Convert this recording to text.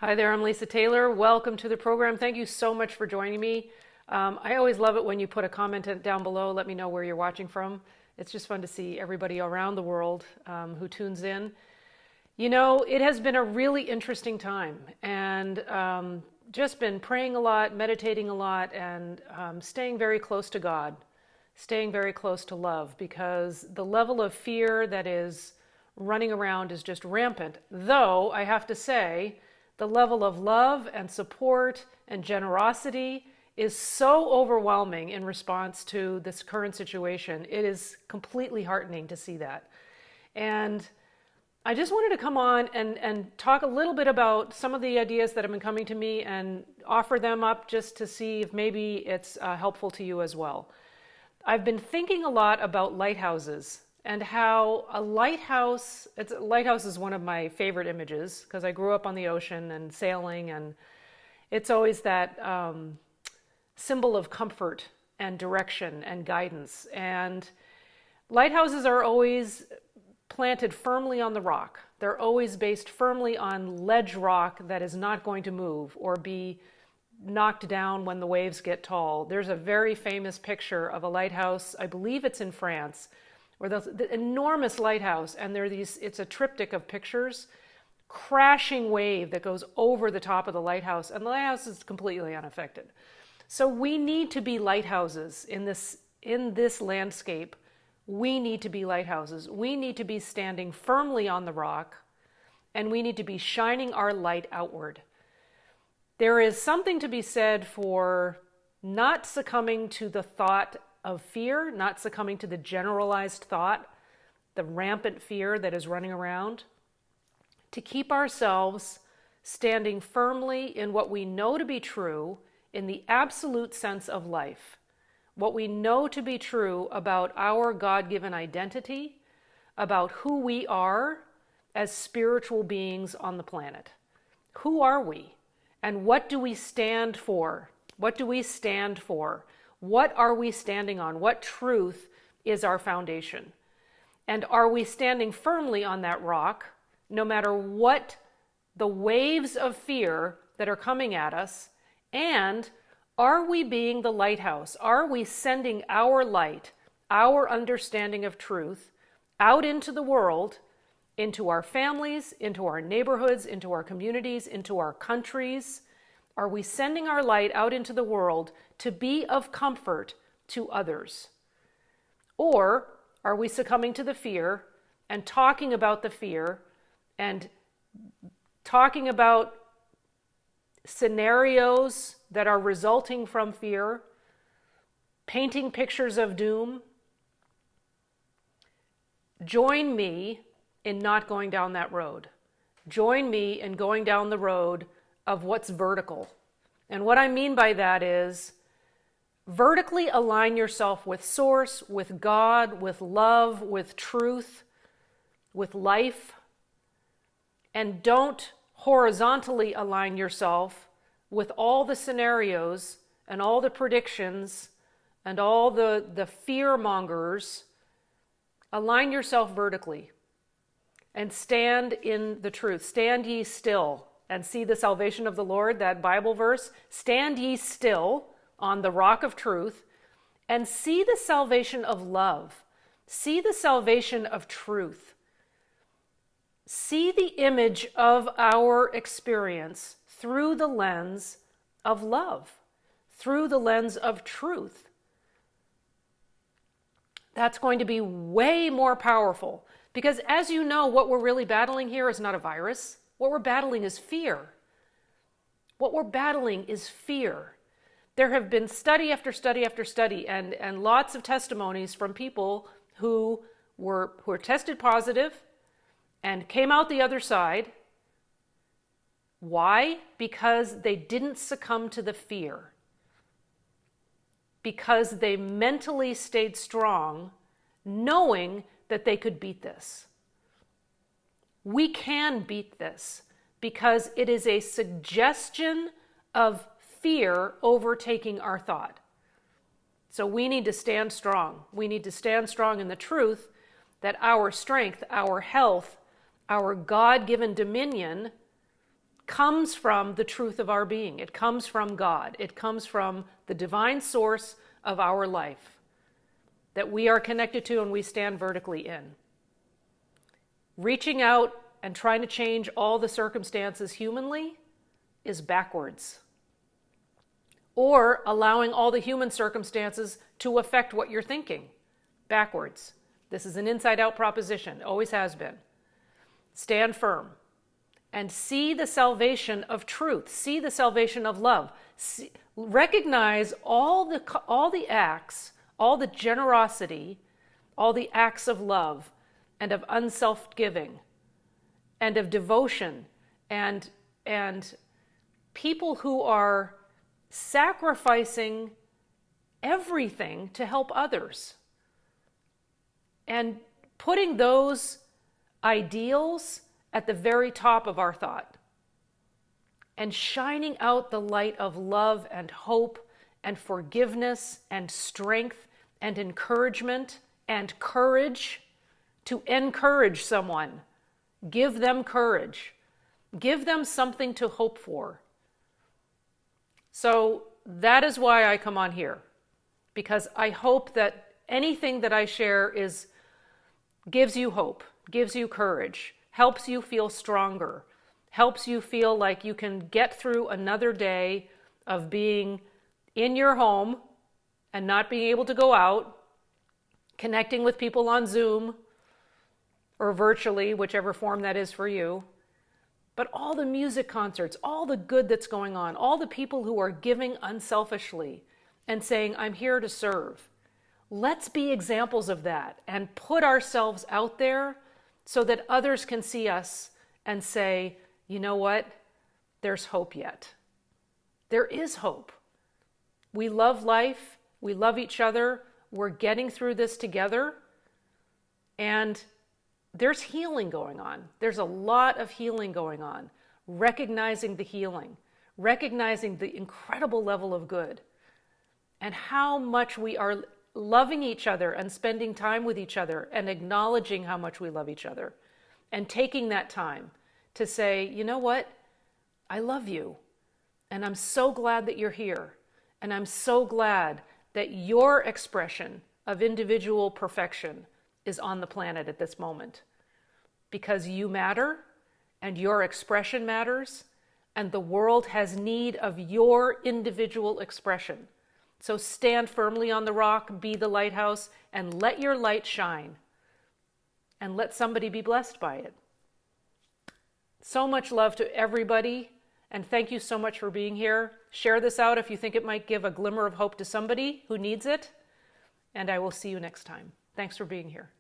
Hi there, I'm Lisa Taylor. Welcome to the program. Thank you so much for joining me. I always love it when you put a comment down below. Let me know where you're watching from. It's just fun to see everybody around the world who tunes in. You know, it has been a really interesting time, and just been praying a lot, meditating a lot, and staying very close to God, staying very close to love, because the level of fear that is running around is just rampant. Though I have to say, the level of love and support and generosity is so overwhelming in response to this current situation. It is completely heartening to see that. And I just wanted to come on and talk a little bit about some of the ideas that have been coming to me and offer them up just to see if maybe it's helpful to you as well. I've been thinking a lot about lighthouses and how a lighthouse is one of my favorite images because I grew up on the ocean and sailing, and it's always that symbol of comfort and direction and guidance. And lighthouses are always planted firmly on the rock. They're always based firmly on ledge rock that is not going to move or be knocked down when the waves get tall. There's a very famous picture of a lighthouse, I believe it's in France, where the enormous lighthouse, and it's a triptych of pictures, crashing wave that goes over the top of the lighthouse, and the lighthouse is completely unaffected. So we need to be lighthouses in this landscape. We need to be lighthouses. We need to be standing firmly on the rock, and we need to be shining our light outward. There is something to be said for not succumbing to the thought of fear, not succumbing to the generalized thought, the rampant fear that is running around, to keep ourselves standing firmly in what we know to be true in the absolute sense of life, what we know to be true about our God-given identity, about who we are as spiritual beings on the planet. Who are we? And what do we stand for? What do we stand for? What are we standing on? What truth is our foundation? And are we standing firmly on that rock, no matter what the waves of fear that are coming at us? And are we being the lighthouse? Are we sending our light, our understanding of truth, out into the world, into our families, into our neighborhoods, into our communities, into our countries? Are we sending our light out into the world to be of comfort to others? Or are we succumbing to the fear and talking about the fear and talking about scenarios that are resulting from fear, painting pictures of doom? Join me in not going down that road. Join me in going down the road of what's vertical. And what I mean by that is vertically align yourself with Source, with God, with love, with truth, with life, and don't horizontally align yourself with all the scenarios and all the predictions and all the fear mongers. Align yourself vertically and stand in the truth. Stand ye still and see the salvation of the Lord, that Bible verse. Stand ye still on the rock of truth and see the salvation of love. See the salvation of truth. See the image of our experience through the lens of love, through the lens of truth. That's going to be way more powerful, because as you know, what we're really battling here is not a virus. What we're battling is fear. What we're battling is fear. There have been study after study after study and lots of testimonies from people who were tested positive and came out the other side. Why? Because they didn't succumb to the fear. Because they mentally stayed strong, knowing that they could beat this. We can beat this because it is a suggestion of fear overtaking our thought. So we need to stand strong. We need to stand strong in the truth that our strength, our health, our God-given dominion comes from the truth of our being. It comes from God. It comes from the divine source of our life that we are connected to and we stand vertically in. Reaching out and trying to change all the circumstances humanly is backwards. Or allowing all the human circumstances to affect what you're thinking, backwards. This is an inside-out proposition, always has been. Stand firm and see the salvation of truth, see the salvation of love. Recognize all the acts, all the generosity, all the acts of love and of unself-giving and of devotion and people who are sacrificing everything to help others and putting those ideals at the very top of our thought and shining out the light of love and hope and forgiveness and strength and encouragement and courage to encourage someone. Give them courage. Give them something to hope for. So that is why I come on here, because I hope that anything that I share gives you hope, gives you courage, helps you feel stronger, helps you feel like you can get through another day of being in your home and not being able to go out, connecting with people on Zoom or virtually, whichever form that is for you. But all the music concerts, all the good that's going on, all the people who are giving unselfishly and saying, I'm here to serve. Let's be examples of that and put ourselves out there so that others can see us and say, you know what? There's hope yet. There is hope. We love life. We love each other. We're getting through this together. And there's healing going on. There's a lot of healing going on. Recognizing the healing. Recognizing the incredible level of good. And how much we are loving each other and spending time with each other and acknowledging how much we love each other. And taking that time to say, you know what? I love you. And I'm so glad that you're here. And I'm so glad that your expression of individual perfection is on the planet at this moment. Because you matter, and your expression matters, and the world has need of your individual expression. So stand firmly on the rock, be the lighthouse, and let your light shine. And let somebody be blessed by it. So much love to everybody, and thank you so much for being here. Share this out if you think it might give a glimmer of hope to somebody who needs it, and I will see you next time. Thanks for being here.